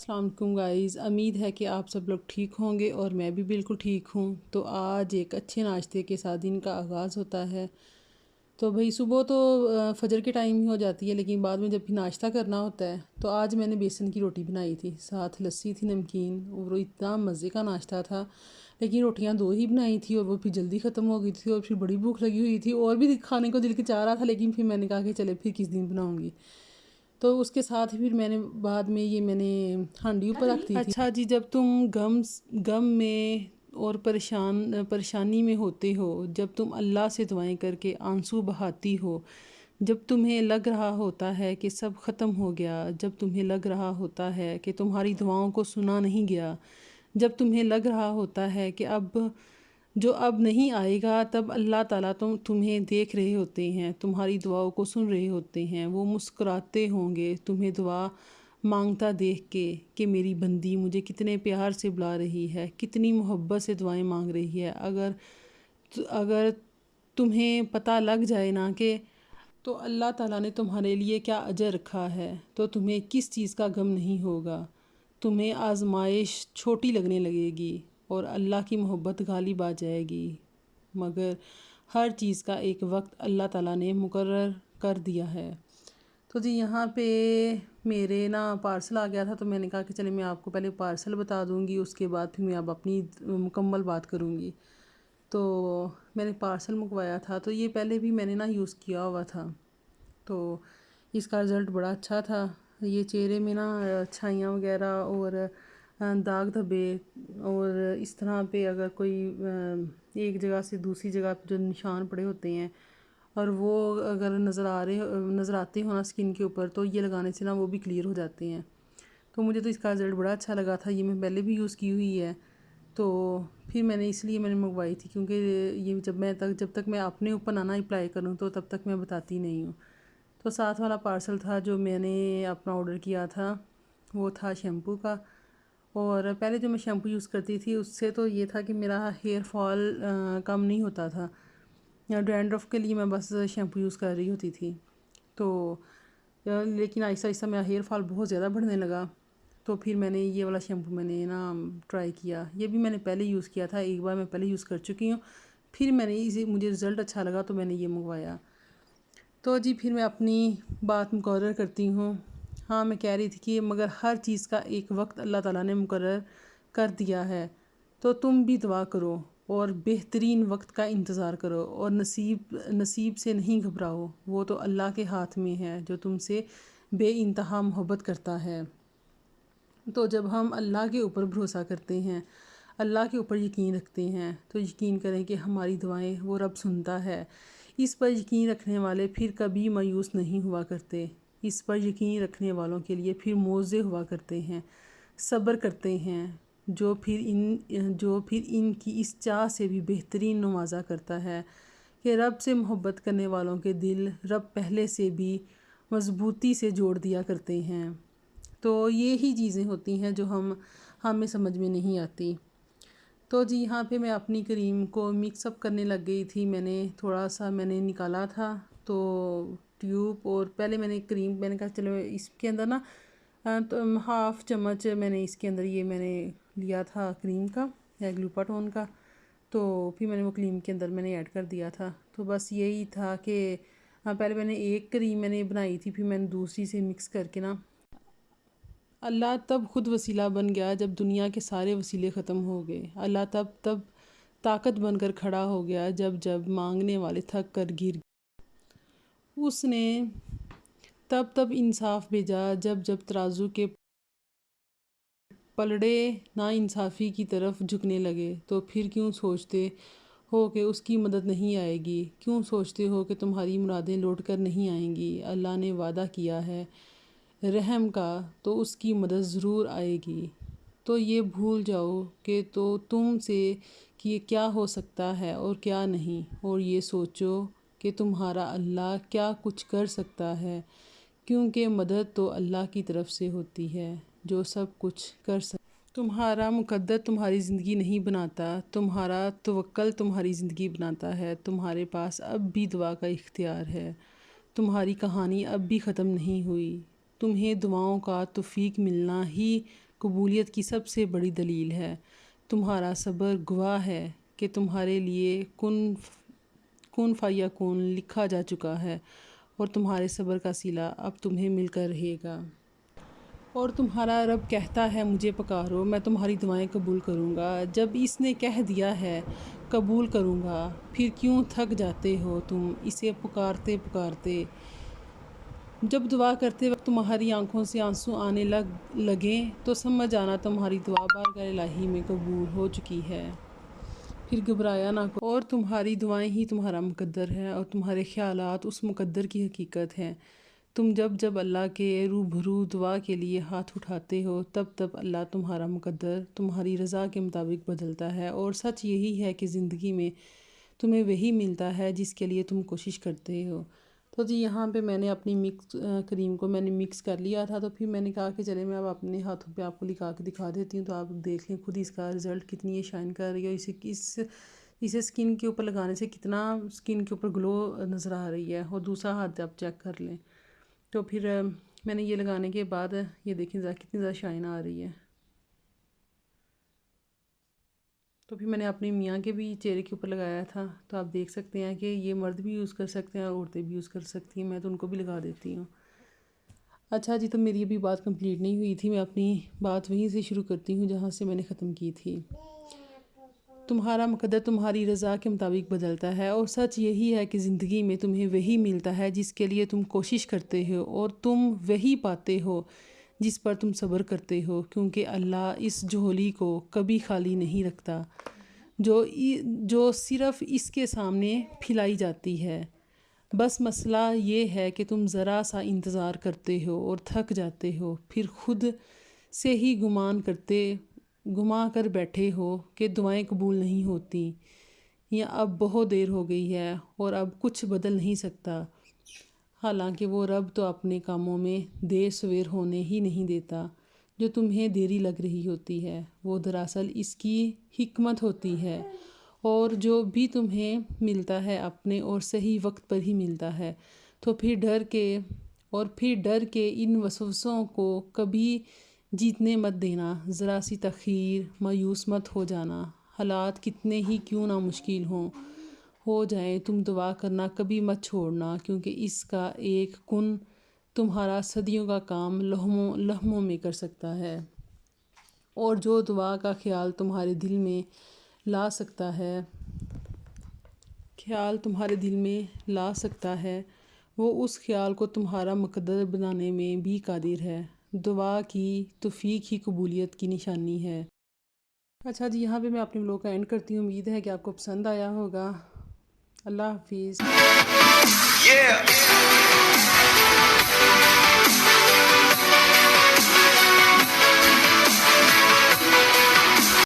السلام علیکم گائز، امید ہے کہ آپ سب لوگ ٹھیک ہوں گے اور میں بھی بالکل ٹھیک ہوں۔ تو آج ایک اچھے ناشتے کے ساتھ دن کا آغاز ہوتا ہے۔ تو بھئی صبح تو فجر کے ٹائم ہی ہو جاتی ہے، لیکن بعد میں جب بھی ناشتہ کرنا ہوتا ہے تو آج میں نے بیسن کی روٹی بنائی تھی، ساتھ لسی تھی، نمکین، اور وہ اتنا مزے کا ناشتہ تھا۔ لیکن روٹیاں 2 ہی بنائی تھی اور وہ پھر جلدی ختم ہو گئی تھی اور پھر بڑی بھوک لگی ہوئی تھی اور بھی کھانے کو دل کے چاہ رہا تھا، لیکن پھر میں نے کہا کہ چلے پھر کس دن بناؤں گی۔ تو اس کے ساتھ پھر میں نے بعد میں میں نے ہانڈی اوپر رکھ دی تھی۔ اچھا جی، جب تم غم میں اور پریشانی میں ہوتے ہو، جب تم اللہ سے دعائیں کر کے آنسو بہاتی ہو، جب تمہیں لگ رہا ہوتا ہے کہ سب ختم ہو گیا، جب تمہیں لگ رہا ہوتا ہے کہ تمہاری دعاؤں کو سنا نہیں گیا، جب تمہیں لگ رہا ہوتا ہے کہ اب نہیں آئے گا، تب اللہ تعالیٰ تمہیں دیکھ رہے ہوتے ہیں، تمہاری دعاؤں کو سن رہے ہوتے ہیں۔ وہ مسکراتے ہوں گے تمہیں دعا مانگتا دیکھ کے کہ میری بندی مجھے کتنے پیار سے بلا رہی ہے، کتنی محبت سے دعائیں مانگ رہی ہے۔ اگر تمہیں پتہ لگ جائے نا کہ تو اللہ تعالیٰ نے تمہارے لیے کیا اجر رکھا ہے، تو تمہیں کس چیز کا غم نہیں ہوگا۔ تمہیں آزمائش چھوٹی لگنے لگے گی اور اللہ کی محبت غالب آ جائے گی، مگر ہر چیز کا ایک وقت اللہ تعالیٰ نے مقرر کر دیا ہے۔ تو جی یہاں پہ میرے پارسل آ گیا تھا، تو میں نے کہا کہ چلے میں آپ کو پہلے پارسل بتا دوں گی، اس کے بعد پھر میں اب اپنی مکمل بات کروں گی۔ تو میں نے پارسل منگوایا تھا، تو یہ پہلے بھی میں نے یوز کیا ہوا تھا، تو اس کا رزلٹ بڑا اچھا تھا۔ یہ چہرے میں چھائیاں وغیرہ اور داغ دھبے اور اس طرح پہ اگر کوئی ایک جگہ سے دوسری جگہ پہ جو نشان پڑے ہوتے ہیں اور وہ اگر نظر آتے ہوں اسکن کے اوپر، تو یہ لگانے سے وہ بھی کلیئر ہو جاتے ہیں۔ تو مجھے تو اس کا رزلٹ بڑا اچھا لگا تھا، یہ میں پہلے بھی یوز کی ہوئی ہے، تو پھر میں نے اس لیے منگوائی تھی، کیونکہ یہ جب تک میں اپنے اوپر نہ اپلائی کروں تو تب تک میں بتاتی نہیں ہوں۔ تو ساتھ والا پارسل تھا جو میں نے اپنا آرڈر کیا تھا، وہ تھا شیمپو کا۔ اور پہلے جو میں شیمپو یوز کرتی تھی اس سے تو یہ تھا کہ میرا ہیئر فال کم نہیں ہوتا تھا، ڈینڈرف کے لیے میں بس شیمپو یوز کر رہی ہوتی تھی، تو لیکن آہستہ آہستہ میرا ہیئر فال بہت زیادہ بڑھنے لگا، تو پھر میں نے یہ والا شیمپو میں نے ٹرائی کیا۔ یہ بھی میں نے پہلے یوز کیا تھا، ایک بار میں پہلے یوز کر چکی ہوں، پھر میں نے مجھے رزلٹ اچھا لگا تو میں نے یہ منگوایا۔ تو جی پھر میں اپنی بات مقرر کرتی ہوں۔ ہاں، میں کہہ رہی تھی کہ مگر ہر چیز کا ایک وقت اللہ تعالیٰ نے مقرر کر دیا ہے، تو تم بھی دعا کرو اور بہترین وقت کا انتظار کرو اور نصیب سے نہیں گھبراؤ، وہ تو اللہ کے ہاتھ میں ہے جو تم سے بے انتہا محبت کرتا ہے۔ تو جب ہم اللہ کے اوپر بھروسہ کرتے ہیں، اللہ کے اوپر یقین رکھتے ہیں، تو یقین کریں کہ ہماری دعائیں وہ رب سنتا ہے۔ اس پر یقین رکھنے والے پھر کبھی مایوس نہیں ہوا کرتے، اس پر یقین رکھنے والوں کے لیے پھر موعظے ہوا کرتے ہیں، صبر کرتے ہیں، جو پھر ان کی اس چاہ سے بھی بہترین نوازا کرتا ہے کہ رب سے محبت کرنے والوں کے دل رب پہلے سے بھی مضبوطی سے جوڑ دیا کرتے ہیں۔ تو یہی چیزیں ہوتی ہیں جو ہمیں سمجھ میں نہیں آتی۔ تو جی یہاں پہ میں اپنی کریم کو مکس اپ کرنے لگ گئی تھی، میں نے تھوڑا سا نکالا تھا تو ٹیوب، اور پہلے میں نے کہا چلو اس کے اندر تو ہاف چمچ میں نے اس کے اندر میں نے لیا تھا کریم کا یا گلوٹاٹھون کا، تو پھر میں نے وہ کریم کے اندر میں نے ایڈ کر دیا تھا۔ تو بس یہی تھا کہ پہلے میں نے ایک کریم میں نے بنائی تھی، پھر میں نے دوسری سے مکس کر کے اللہ تب خود وسیلہ بن گیا جب دنیا کے سارے وسیلے ختم ہو گئے۔ اللہ تب طاقت بن کر کھڑا ہو گیا جب مانگنے والے تھک کر گر گئے۔ اس نے تب انصاف بھیجا جب ترازو کے پلڑے نا انصافی کی طرف جھکنے لگے۔ تو پھر کیوں سوچتے ہو کہ اس کی مدد نہیں آئے گی؟ کیوں سوچتے ہو کہ تمہاری مرادیں لوٹ کر نہیں آئیں گی؟ اللہ نے وعدہ کیا ہے رحم کا، تو اس کی مدد ضرور آئے گی۔ تو یہ بھول جاؤ کہ تو تم سے کہ کیا ہو سکتا ہے اور کیا نہیں، اور یہ سوچو کہ تمہارا اللہ کیا کچھ کر سکتا ہے، کیونکہ مدد تو اللہ کی طرف سے ہوتی ہے جو سب کچھ کر سکتا ہے۔ تمہارا مقدر تمہاری زندگی نہیں بناتا، تمہارا توکل تمہاری زندگی بناتا ہے۔ تمہارے پاس اب بھی دعا کا اختیار ہے، تمہاری کہانی اب بھی ختم نہیں ہوئی، تمہیں دعاؤں کا توفیق ملنا ہی قبولیت کی سب سے بڑی دلیل ہے۔ تمہارا صبر گواہ ہے کہ تمہارے لیے کن فیکون لکھا جا چکا ہے، اور تمہارے صبر کا صلہ اب تمہیں مل کر رہے گا۔ اور تمہارا رب کہتا ہے مجھے پکارو، میں تمہاری دعائیں قبول کروں گا۔ جب اس نے کہہ دیا ہے قبول کروں گا، پھر کیوں تھک جاتے ہو تم اسے پکارتے پکارتے؟ جب دعا کرتے وقت تمہاری آنکھوں سے آنسو آنے لگیں تو سمجھ جانا تمہاری دعا بارگاہ الہی میں قبول ہو چکی ہے۔ پھر گھبرایا نہ کرو، اور تمہاری دعائیں ہی تمہارا مقدر ہے، اور تمہارے خیالات اس مقدر کی حقیقت ہیں۔ تم جب اللہ کے روبرو دعا کے لیے ہاتھ اٹھاتے ہو، تب اللہ تمہارا مقدر تمہاری رضا کے مطابق بدلتا ہے، اور سچ یہی ہے کہ زندگی میں تمہیں وہی ملتا ہے جس کے لیے تم کوشش کرتے ہو۔ تو جی یہاں پہ میں نے اپنی کریم کو میں نے مکس کر لیا تھا، تو پھر میں نے کہا کہ چلے میں اب اپنے ہاتھوں پہ آپ کو لکھا کے دکھا دیتی ہوں، تو آپ دیکھ لیں خود اس کا رزلٹ کتنی شائن کر رہی ہے، اسے سکن کے اوپر لگانے سے کتنا سکن کے اوپر گلو نظر آ رہی ہے، اور دوسرا ہاتھ آپ چیک کر لیں۔ تو پھر میں نے یہ لگانے کے بعد یہ دیکھیں کتنی زیادہ شائن آ رہی ہے۔ تو پھر میں نے اپنے میاں کے بھی چہرے کے اوپر لگایا تھا، تو آپ دیکھ سکتے ہیں کہ یہ مرد بھی یوز کر سکتے ہیں اور عورتیں بھی یوز کر سکتی ہیں، میں تو ان کو بھی لگا دیتی ہوں۔ اچھا جی، تو میری ابھی بات کمپلیٹ نہیں ہوئی تھی، میں اپنی بات وہیں سے شروع کرتی ہوں جہاں سے میں نے ختم کی تھی۔ تمہارا مقدر تمہاری رضا کے مطابق بدلتا ہے، اور سچ یہی ہے کہ زندگی میں تمہیں وہی ملتا ہے جس کے لیے تم کوشش کرتے ہو، اور تم وہی پاتے ہو جس پر تم صبر کرتے ہو، کیونکہ اللہ اس جھولی کو کبھی خالی نہیں رکھتا جو صرف اس کے سامنے پھیلائی جاتی ہے۔ بس مسئلہ یہ ہے کہ تم ذرا سا انتظار کرتے ہو اور تھک جاتے ہو، پھر خود سے ہی گما کر بیٹھے ہو کہ دعائیں قبول نہیں ہوتی، یا اب بہت دیر ہو گئی ہے اور اب کچھ بدل نہیں سکتا۔ حالانکہ وہ رب تو اپنے کاموں میں دیر سویر ہونے ہی نہیں دیتا۔ جو تمہیں دیری لگ رہی ہوتی ہے وہ دراصل اس کی حکمت ہوتی ہے، اور جو بھی تمہیں ملتا ہے اپنے اور صحیح وقت پر ہی ملتا ہے۔ تو پھر ڈر کے ان وسوسوں کو کبھی جیتنے مت دینا، ذرا سی تاخیر، مایوس مت ہو جانا، حالات کتنے ہی کیوں نہ مشکل ہو جائیں، تم دعا کرنا کبھی مت چھوڑنا، کیونکہ اس کا ایک کن تمہارا صدیوں کا کام لمحوں میں کر سکتا ہے، اور جو دعا کا خیال تمہارے دل میں لا سکتا ہے وہ اس خیال کو تمہارا مقدر بنانے میں بھی قادر ہے۔ دعا کی توفیق ہی قبولیت کی نشانی ہے۔ اچھا جی، یہاں پہ میں اپنے ولاگ کا اینڈ کرتی ہوں، امید ہے کہ آپ کو پسند آیا ہوگا۔ اللہ حافظ۔